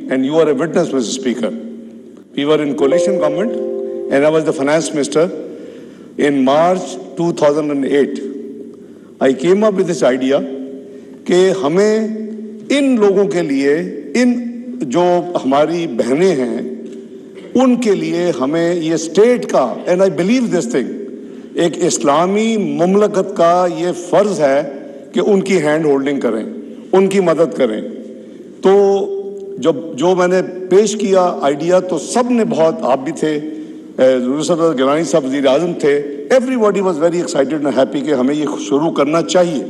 and you are a witness, Mr. Speaker. We were in coalition government, and I was the finance minister. In March 2008, I came up with this idea کہ ہمیں ان لوگوں کے لیے, ان جو ہماری بہنیں ہیں ان کے لیے ہمیں یہ اسٹیٹ کا, and I believe this thing, ایک اسلامی مملکت کا یہ فرض ہے کہ ان کی ہینڈ ہولڈنگ کریں, ان کی مدد کریں. تو جو میں نے پیش کیا آئیڈیا تو سب نے بہت, آپ بھی تھے, یوسف گیلانی صاحب وزیر اعظم تھے, every body was very excited and happy کہ ہمیں یہ شروع کرنا چاہیے.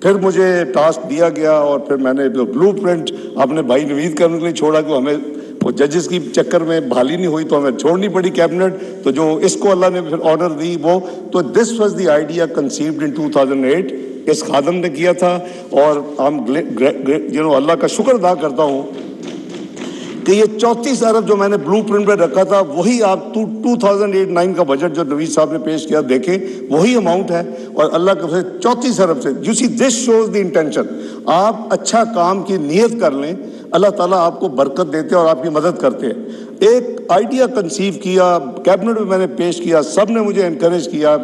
پھر مجھے ٹاسک دیا گیا اور پھر میں نے بلو پرنٹ اپنے بھائی نوید کرنے کے لیے چھوڑا کہ ہمیں وہ ججز کی چکر میں بحالی نہیں ہوئی تو ہمیں چھوڑنی پڑی کیبنٹ. تو جو اس کو اللہ نے پھر آرڈر دی وہ, تو this was the idea conceived in 2008. اس خادم نے کیا تھا, اور ہم اللہ کا شکر ادا کرتا ہوں کہ یہ 34 ارب جو میں نے بلو پرنٹ پہ رکھا تھا وہی آپ 2008-9 کا بجٹ جو نوید صاحب نے پیش کیا دیکھیں وہی اماؤنٹ ہے, اور اللہ کے فضل 34 ارب سے. You see this shows the intention. آپ اچھا کام کی نیت کر لیں, اللہ تعالیٰ آپ کو برکت دیتے اور آپ کی مدد کرتے ہیں. ایک آئیڈیا کنسیو کیا, کیبنٹ میں نے پیش کیا, سب نے مجھے انکریج کیا,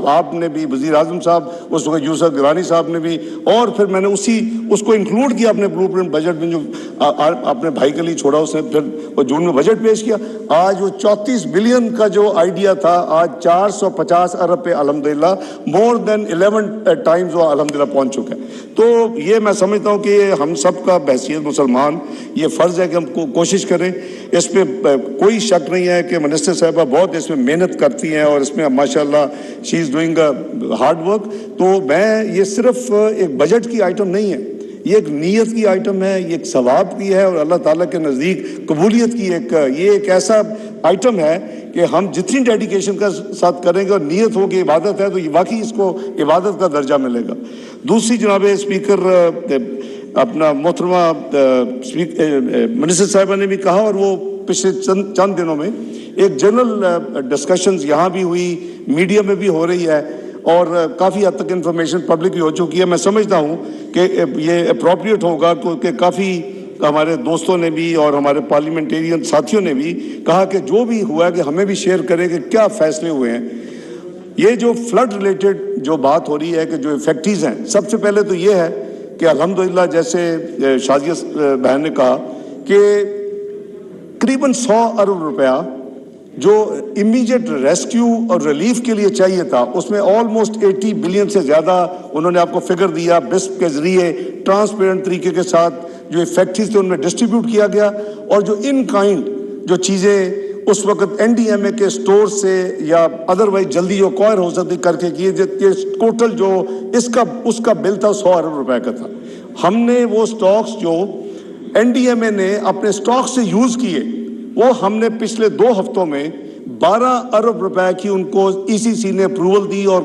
آپ نے بھی, وزیر اعظم صاحب, اس وقت یوسف گیلانی صاحب نے بھی, اور پھر میں نے اس کو انکلوڈ کیا اپنے بلو پرنٹ بجٹ میں جو اپنے بھائی کے لیے چھوڑا, اس نے پھر وہ جون میں بجٹ پیش کیا. آج وہ 34 بلین کا جو آئیڈیا تھا آج 450 ارب پہ الحمدللہ مور دین 11 ٹائمز وہ الحمدللہ پہنچ چکا ہے. تو یہ میں سمجھتا ہوں کہ ہم سب کا بحیثیت مسلمان یہ فرض ہے کہ ہم کوشش کریں. اس پہ کوئی شک نہیں ہے کہ منسٹر صاحبہ بہت اس میں محنت کرتی ہیں اور اس میں ماشاءاللہ شی از ڈوئنگ ہارڈ ورک. تو میں, یہ صرف ایک بجٹ کی آئٹم نہیں ہے, یہ ایک نیت کی آئٹم ہے, یہ ایک ثواب کی ہے, اور اللہ تعالیٰ کے نزدیک قبولیت کی یہ ایک ایسا آئٹم ہے کہ ہم جتنی ڈیڈیکیشن کا ساتھ کریں گے اور نیت ہو کہ عبادت ہے تو واقعی اس کو عبادت کا درجہ ملے گا. دوسری جناب اسپیکر اپنا محترمہ منسٹر صاحبہ نے بھی کہا, اور وہ پچھلے چند دنوں میں ایک جنرل ڈسکشنز یہاں بھی ہوئی, میڈیا میں بھی ہو رہی ہے, اور کافی حد تک انفارمیشن پبلک بھی ہو چکی ہے. میں سمجھتا ہوں کہ یہ اپروپریٹ ہوگا کیونکہ کافی ہمارے دوستوں نے بھی اور ہمارے پارلیمنٹیرین ساتھیوں نے بھی کہا کہ جو بھی ہوا ہے کہ ہمیں بھی شیئر کریں کہ کیا فیصلے ہوئے ہیں. یہ جو فلڈ ریلیٹڈ جو بات ہو رہی ہے کہ جو ایفیکٹیز ہیں, سب سے پہلے تو یہ ہے کہ الحمدللہ جیسے شازیہ بہن نے کہا کہ قریباً 100 ارب روپیہ جو امیجیٹ ریسکیو اور ریلیف کے لیے چاہیے تھا, اس میں آلموسٹ 80 بلین سے زیادہ انہوں نے آپ کو فگر دیا. بسپ کے ذریعے ٹرانسپیرنٹ طریقے کے ساتھ جو ایفیکٹیز تھے ان میں ڈسٹریبیوٹ کیا گیا, اور جو ان کائنڈ جو چیزیں اس وقت این ڈی ایم اے کے سٹور سے یا ادروائز جلدی جو کوائر ہو سکتی کر کے کیے, ٹوٹل جو اس کا بل تھا 100 ارب روپے کا تھا. ہم نے وہ سٹاکس جو این ڈی ایم اے نے اپنے سٹاک سے یوز کیے وہ ہم نے پچھلے 2 ہفتوں میں 12 ارب روپے کی ان کو ای سی سی نے اپروول دی, اور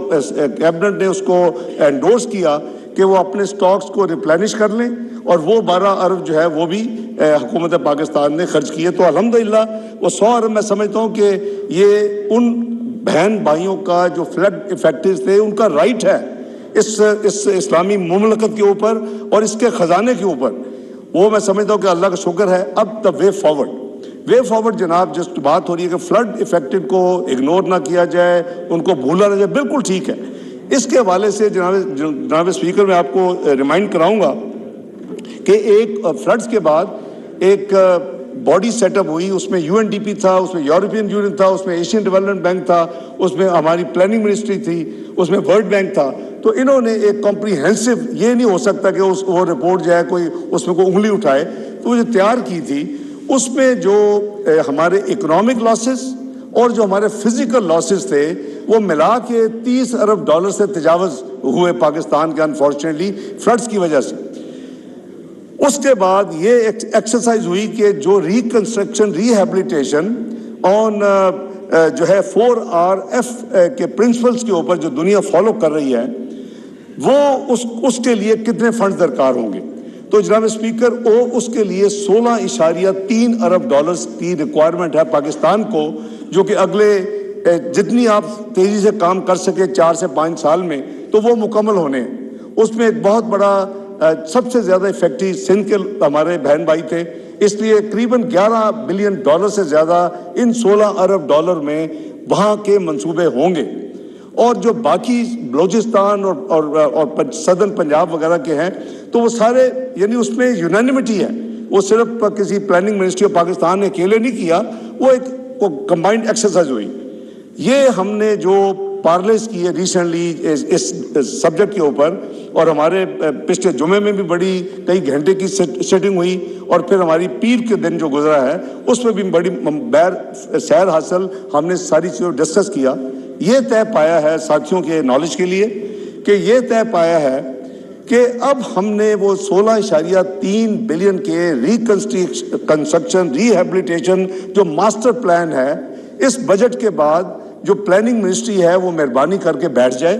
کیبنٹ نے اس کو انڈورس کیا کہ وہ اپنے سٹاکس کو ریپلینش کر لیں, اور وہ 12 ارب جو ہے وہ بھی حکومت پاکستان نے خرچ کیے. تو الحمدللہ وہ 100 ارب میں سمجھتا ہوں کہ یہ ان بہن بھائیوں کا جو فلڈ افیکٹس تھے ان کا رائٹ ہے اس اسلامی مملکت کے اوپر اور اس کے خزانے کے اوپر. وہ میں سمجھتا ہوں کہ اللہ کا شکر ہے. اب دا وے فارورڈ جناب جس بات ہو رہی ہے کہ فلڈ افیکٹڈ کو اگنور نہ کیا جائے, ان کو بھولا نہ جائے, بالکل ٹھیک ہے. اس کے حوالے سے جناب اسپیکر میں آپ کو ریمائنڈ کراؤں گا کہ ایک فلڈز کے بعد ایک باڈی سیٹ اپ ہوئی, اس میں یو این ڈی پی تھا, اس میں یورپین یونین تھا, اس میں ایشین ڈیولپمنٹ بینک تھا, اس میں ہماری پلاننگ منسٹری تھی, اس میں ورلڈ بینک تھا. تو انہوں نے ایک کمپریہنسو, یہ نہیں ہو سکتا کہ وہ رپورٹ جو ہے کوئی اس میں کوئی انگلی اٹھائے, تو وہ جو تیار کی تھی اس میں جو ہمارے اکنامک لاسز اور جو ہمارے فزیکل لاسز تھے وہ ملا کے 30 ارب ڈالر سے تجاوز ہوئے پاکستان کے انفارچونیٹلی فلڈز کی وجہ سے. اس کے بعد یہ ایکسرسائز ہوئی کہ جو ریکنسٹرکشن ریہیبلیٹیشن آن جو ہے 4RF کے پرنسپلز کے اوپر جو دنیا فالو کر رہی ہے وہ اس کے لیے کتنے فنڈز درکار ہوں گے. تو جناب اسپیکر اس کے لیے 16.3 ارب ڈالرز کی ریکوائرمنٹ ہے پاکستان کو, جو کہ اگلے جتنی آپ تیزی سے کام کر سکے 4 سے 5 سال میں تو وہ مکمل ہونے ہیں. اس میں ایک بہت بڑا سب سے زیادہ افیکٹو سندھ کے ہمارے بہن بھائی تھے, اس لیے قریباً $11 بلین سے زیادہ ان $16 ارب میں وہاں کے منصوبے ہوں گے. اور جو باقی بلوچستان اور صدرن پنجاب وغیرہ کے ہیں تو وہ سارے یعنی اس میں یونینمٹی ہے. وہ صرف کسی پلاننگ منسٹری آف پاکستان نے اکیلے نہیں کیا, وہ ایک کمبائنڈ ایکسرسائز ہوئی. یہ ہم نے جو پارلیز کی ہے ریسنٹلی اس سبجیکٹ کے اوپر, اور ہمارے پچھلے جمعے میں بھی بڑی کئی گھنٹے کی سیٹنگ ہوئی, اور پھر ہماری پیر کے دن جو گزرا ہے اس میں بھی بڑی سیر حاصل ہم نے ساری چیزوں ڈسکس کیا. یہ طے پایا ہے ساتھیوں کے نالج کے لیے کہ یہ طے پایا ہے کہ اب ہم نے وہ 16.3 بلین کے ریکنسٹرکشن ریہیبلیٹیشن جو ماسٹر پلان ہے, اس بجٹ کے بعد جو پلاننگ منسٹری ہے وہ مہربانی کر کے بیٹھ جائے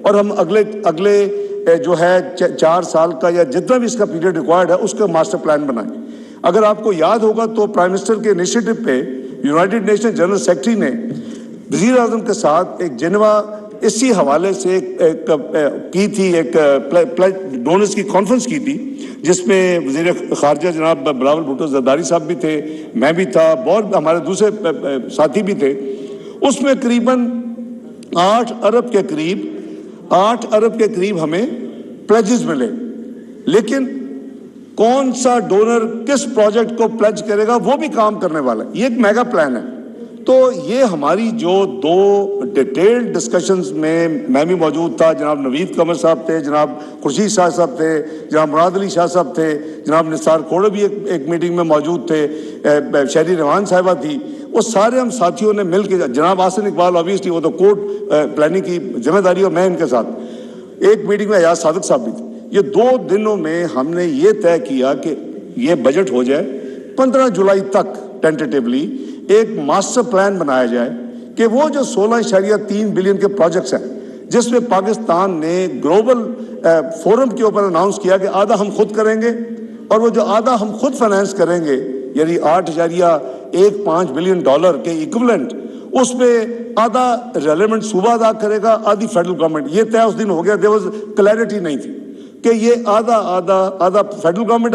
اور ہم اگلے جو ہے 4 سال کا یا جتنا بھی اس کا پیریڈ ریکوائرڈ ہے اس کا ماسٹر پلان بنائیں. اگر آپ کو یاد ہوگا تو پرائم منسٹر کے انیشیٹو پہ یونائٹڈ نیشن جنرل سیکرٹری نے وزیر اعظم کے ساتھ ایک جنیوا اسی حوالے سے کی تھی, ایک ڈونرز کی کانفرنس کی تھی, جس میں وزیر خارجہ جناب بلاول بھٹو زرداری صاحب بھی تھے, میں بھی تھا, بہت ہمارے دوسرے ساتھی بھی تھے. اس میں قریباً 8 ارب کے قریب ہمیں پلیجز ملے, لیکن کون سا ڈونر کس پروجیکٹ کو پلیج کرے گا وہ بھی کام کرنے والا ہے. یہ ایک میگا پلان ہے. تو یہ ہماری جو 2 ڈیٹیلڈ ڈسکشنز میں بھی موجود تھا, جناب نوید قمر صاحب تھے, جناب خورشید شاہ صاحب تھے, جناب مراد علی شاہ صاحب تھے, جناب نثار کھوڑے بھی ایک میٹنگ میں موجود تھے, شہری روان صاحبہ تھی. وہ سارے ہم ساتھیوں نے مل کے, جناب آسن اقبال آبویسلی وہ تو کوٹ پلاننگ کی ذمہ داری, اور میں ان کے ساتھ ایک میٹنگ میں ایاز صادق صاحب بھی تھے. یہ 2 دنوں میں ہم نے یہ طے کیا کہ یہ بجٹ ہو جائے, 15 جولائی تک ٹینٹیٹیولی ایک ماسٹر پلان بنایا جائے کہ وہ جو 16.3 بلین کے پروجیکٹس ہیں, جس میں پاکستان نے گلوبل فورم کے اوپر اناؤنس کیا کہ آدھا ہم خود کریں گے, اور وہ جو آدھا ہم خود فائنانس کریں گے یعنی $8.15 بلین کے ایکویولنٹ, اس میں آدھا ریلیونٹ صوبہ ادا کرے گا, آدھی فیڈرل گورنمنٹ. یہ طے اس دن ہو گیا, دیئر واز کلیئرٹی نہیں تھی کہ یہ آدھا فیڈرل گورنمنٹ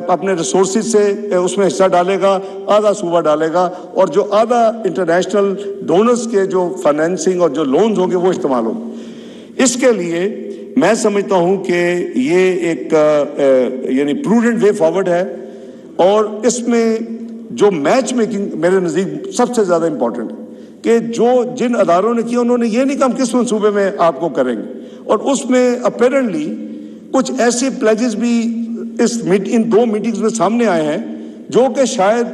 اپنے ریسورسز سے اس میں حصہ ڈالے گا, آدھا صوبہ ڈالے گا, اور جو آدھا انٹرنیشنل ڈونرز کے جو فائنینسنگ اور جو لونز ہوں گے وہ استعمال ہوں گے. اس کے لیے میں سمجھتا ہوں کہ یہ ایک یعنی پروڈنٹ وے فارورڈ ہے, اور اس میں جو میچ میکنگ میرے نزدیک سب سے زیادہ امپورٹنٹ ہے کہ جن اداروں نے کیا انہوں نے یہ نہیں کہا ہم کس منصوبے میں آپ کو کریں گے, اور اس میں اپیرنٹلی کچھ ایسے پلیجز بھی ان 2 میٹنگز میں سامنے آئے ہیں جو کہ شاید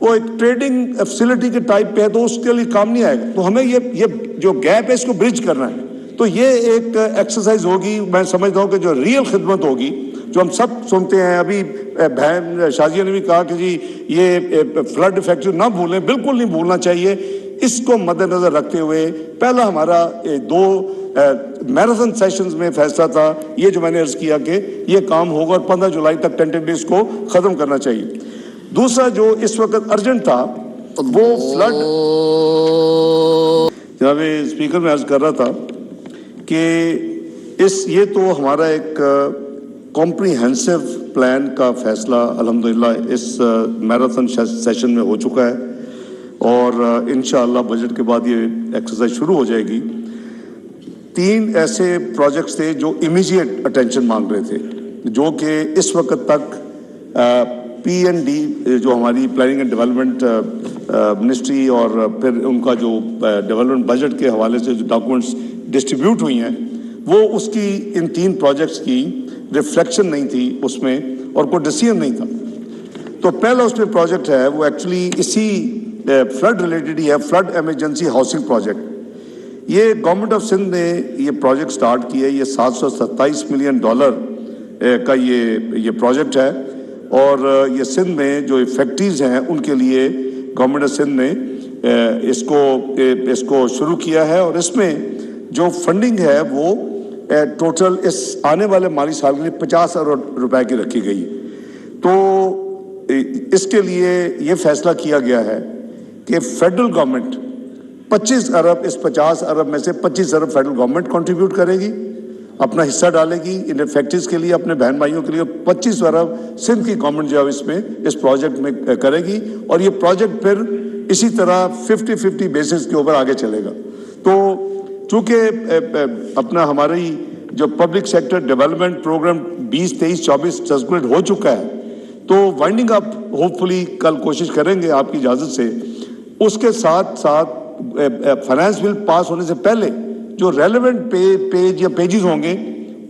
وہ ایک ٹریڈنگ فیسلٹی کے ٹائپ پہ ہے, تو اس کے لیے کام نہیں آئے گا. تو ہمیں یہ جو گیپ ہے اس کو برج کرنا ہے. تو یہ ایک ایکسرسائز ہوگی, میں سمجھتا ہوں کہ جو ریئل خدمت ہوگی, جو ہم سب سنتے ہیں. ابھی بہن شازیہ نے بھی کہا کہ جی یہ فلڈ فیکٹری نہ بھولیں, بالکل نہیں بھولنا چاہیے. اس کو مد نظر رکھتے ہوئے پہلا ہمارا 2 میراتھن سیشنز میں فیصلہ تھا یہ جو میں نے عرض کیا کہ یہ کام ہوگا اور 15 جولائی تک ٹینٹیولی اس کو ختم کرنا چاہیے. دوسرا جو اس وقت ارجنٹ تھا وہ فلڈ. جناب اسپیکر میں عرض کر رہا تھا کہ یہ تو ہمارا ایک کمپریہنسو پلان کا فیصلہ الحمدللہ اس میراتھن سیشن میں ہو چکا ہے, اور انشاءاللہ بجٹ کے بعد یہ ایکسرسائز شروع ہو جائے گی. 3 ایسے پروجیکٹس تھے جو امیجیٹ اٹینشن مانگ رہے تھے, جو کہ اس وقت تک PND جو ہماری پلاننگ اینڈ ڈیولپمنٹ منسٹری اور پھر ان کا جو ڈیولپمنٹ بجٹ کے حوالے سے جو ڈاکومنٹس ڈسٹریبیوٹ ہوئی ہیں وہ اس کی ان 3 پروجیکٹس کی ریفلیکشن نہیں تھی اس میں, اور کوئی ڈیسیژن نہیں تھا. تو پہلا اس میں پروجیکٹ ہے وہ ایکچولی اسی فلڈ ریلیٹڈ ہی ہے, فلڈ ایمرجنسی ہاؤسنگ پروجیکٹ. یہ گورنمنٹ آف سندھ نے یہ پروجیکٹ سٹارٹ کیا ہے. یہ $727 ملین کا یہ پروجیکٹ ہے, اور یہ سندھ میں جو فیکٹریز ہیں ان کے لیے گورنمنٹ آف سندھ نے اس کو شروع کیا ہے, اور اس میں جو فنڈنگ ہے وہ ٹوٹل اس آنے والے مالی سال کے لیے 50 ارب روپے کی رکھی گئی. تو اس کے لیے یہ فیصلہ کیا گیا ہے کہ فیڈرل گورنمنٹ 25 ارب, اس 50 ارب میں سے 25 ارب فیڈرل گورنمنٹ کنٹریبیوٹ کرے گی, اپنا حصہ ڈالے گی ان فیکٹریز کے لیے, اپنے بہن بھائیوں کے لیے. 25 ارب سندھ کی گورنمنٹ جو ہے اس میں اس پروجیکٹ میں کرے گی, اور یہ پروجیکٹ پھر اسی طرح 50-50 بیسس کے اوپر آگے چلے گا. تو چونکہ اپنا ہماری جو public sector development programme 2023-24 suspend ہو چکا ہے, تو وائنڈنگ اپ ہوپ فلی کل کوشش کریں گے آپ کی اجازت سے. اس کے ساتھ ساتھ فائنانس بل پاس ہونے سے پہلے جو ریلیونٹ پیج یا پیجز ہوں گے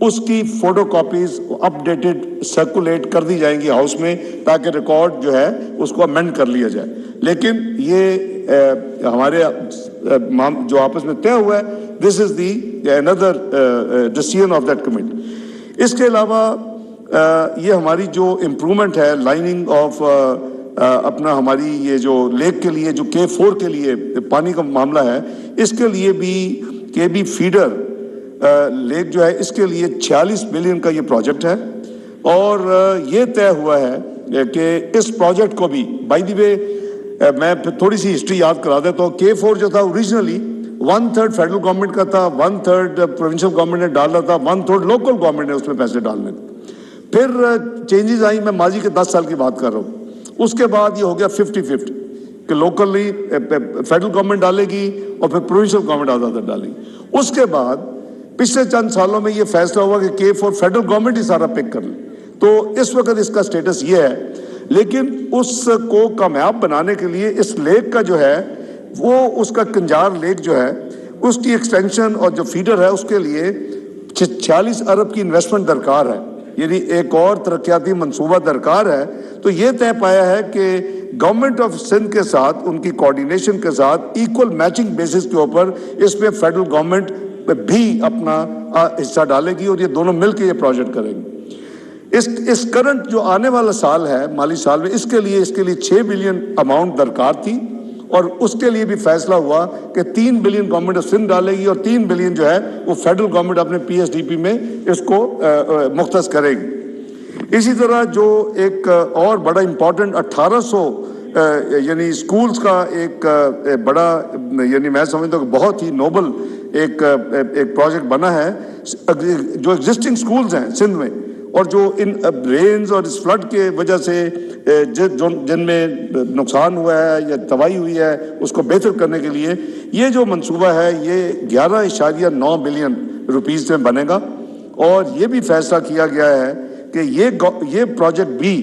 اس کی فوٹو کاپیز اپ ڈیٹڈ سرکولیٹ کر دی جائیں گی ہاؤس میں, تاکہ ریکارڈ جو ہے اس کو امینڈ کر لیا جائے. لیکن یہ ہمارے جو آپس میں طے ہوا ہے, دس از دی another decision of that committee. اس کے علاوہ یہ ہماری جو امپرومنٹ ہے لائننگ آف اپنا ہماری یہ جو لیک کے لیے جو K4 کے لیے پانی کا معاملہ ہے, اس کے لیے بھی KB فیڈر لیک جو ہے اس کے لیے 46 بلین کا یہ پروجیکٹ ہے. اور یہ طے ہوا ہے کہ اس پروجیکٹ کو بھی بائی دی وے میں تھوڑی سی ہسٹری یاد کرا دیتا ہوں. K4 جو تھا اوریجنلی 1/3 فیڈرل گورنمنٹ کا تھا, 1/3 پروونشل گورنمنٹ نے ڈالا تھا, 1/3 لوکل گورنمنٹ نے اس میں پیسے ڈالنے تھے. پھر چینجز آئی, میں ماضی کے 10 سال کی بات کر رہا ہوں. اس کے بعد یہ ہو گیا 50-50 کہ لوکلی فیڈرل گورنمنٹ ڈالے گی اور پھر پروونشل گورنمنٹ آدھا ڈالے گی. اس کے بعد پچھلے چند سالوں میں یہ فیصلہ ہوا کہ K4 فیڈرل گورنمنٹ ہی سارا پک کر لے. تو اس وقت اس کا سٹیٹس یہ ہے. لیکن اس کو کامیاب بنانے کے لیے اس لیک کا جو ہے وہ اس کا کنجار لیک جو ہے اس کی ایکسٹینشن اور جو فیڈر ہے اس کے لیے 46 ارب کی انویسٹمنٹ درکار ہے, یعنی ایک اور ترقیاتی منصوبہ درکار ہے. تو یہ طے پایا ہے کہ گورنمنٹ آف سندھ کے ساتھ ان کی کوارڈینیشن کے ساتھ ایکول میچنگ بیسس کے اوپر اس میں فیڈرل گورنمنٹ بھی اپنا حصہ ڈالے گی, اور یہ دونوں مل کے یہ پروجیکٹ کریں گے. اس کرنٹ جو آنے والا سال ہے مالی سال میں, اس کے لیے 6 بلین اماؤنٹ درکار تھی, اور اس کے لیے بھی فیصلہ ہوا کہ 3 بلین گورنمنٹ آف سندھ ڈالے گی اور 3 بلین جو ہے وہ فیڈرل گورنمنٹ اپنے PSDP میں اس کو مختص کرے گی. اسی طرح جو ایک اور بڑا امپورٹنٹ 1800 یعنی اسکولز کا ایک بڑا, یعنی میں سمجھتا ہوں کہ بہت ہی نوبل ایک پروجیکٹ بنا ہے. جو ایگزسٹنگ اسکولز ہیں سندھ میں, اور جو ان رینز اور اس فلڈ کے وجہ سے جن میں نقصان ہوا ہے یا تباہی ہوئی ہے, اس کو بہتر کرنے کے لیے یہ جو منصوبہ ہے یہ 11.9 بلین روپیز میں بنے گا. اور یہ بھی فیصلہ کیا گیا ہے کہ یہ پروجیکٹ بھی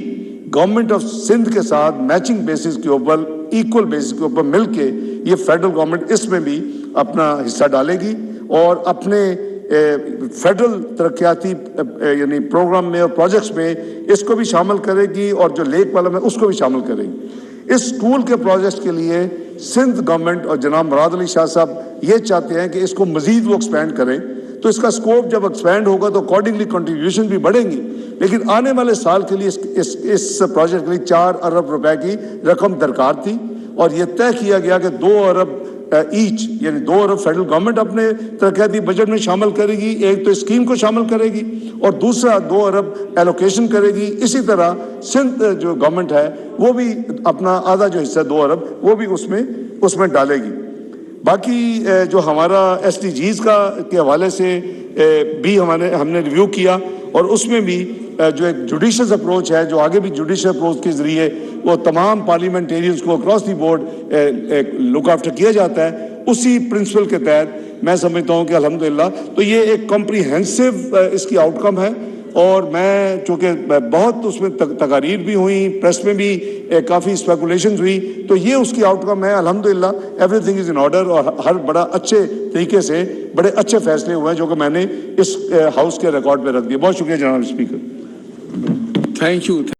گورنمنٹ آف سندھ کے ساتھ میچنگ بیسس کے اوپر, ایکول بیسس کے اوپر مل کے یہ فیڈرل گورنمنٹ اس میں بھی اپنا حصہ ڈالے گی, اور اپنے فیڈرل ترقیاتی یعنی پروگرام میں اور پروجیکٹس میں اس کو بھی شامل کرے گی, اور جو لیک والا میں اس کو بھی شامل کرے گی. اس اسکول کے پروجیکٹس کے لیے سندھ گورنمنٹ اور جناب مراد علی شاہ صاحب یہ چاہتے ہیں کہ اس کو مزید وہ ایکسپینڈ کریں. تو اس کا اسکوپ جب ایکسپینڈ ہوگا تو اکارڈنگلی کنٹریبیوشن بھی بڑھیں گی. لیکن آنے والے سال کے لیے اس پروجیکٹ کے لیے 4 ارب روپے کی رقم درکار تھی, اور یہ طے کیا گیا کہ 2 ارب ایچ یعنی 2 ارب فیڈرل گورنمنٹ اپنے ترقیاتی بجٹ میں شامل کرے گی, ایک تو اسکیم کو شامل کرے گی اور دوسرا 2 ارب ایلوکیشن کرے گی. اسی طرح سندھ جو گورنمنٹ ہے وہ بھی اپنا آدھا جو حصہ 2 ارب وہ بھی اس میں ڈالے گی. باقی جو ہمارا SDGs کے حوالے سے بھی ہم نے ریویو کیا, اور اس میں بھی جو ایک جوڈیشس اپروچ ہے, جو آگے بھی جوڈیشل اپروچ کے ذریعے وہ تمام پارلیمنٹیرینز کو across the board look after کیا جاتا ہے, اسی پرنسپل کے تحت میں سمجھتا ہوں کہ الحمدللہ تو یہ ایک کمپریہنسو اس کی آؤٹ کم ہے. اور میں چونکہ بہت اس میں تقاریر بھی ہوئیں, پریس میں بھی کافی اسپیکولیشنز ہوئی, تو یہ اس کی آؤٹ کم ہے. الحمدللہ every thing is in order, اور ہر بڑا اچھے طریقے سے بڑے اچھے فیصلے ہوئے ہیں جو کہ میں نے اس ہاؤس کے ریکارڈ پہ رکھ دیے. بہت شکریہ جناب اسپیکر. Thank you.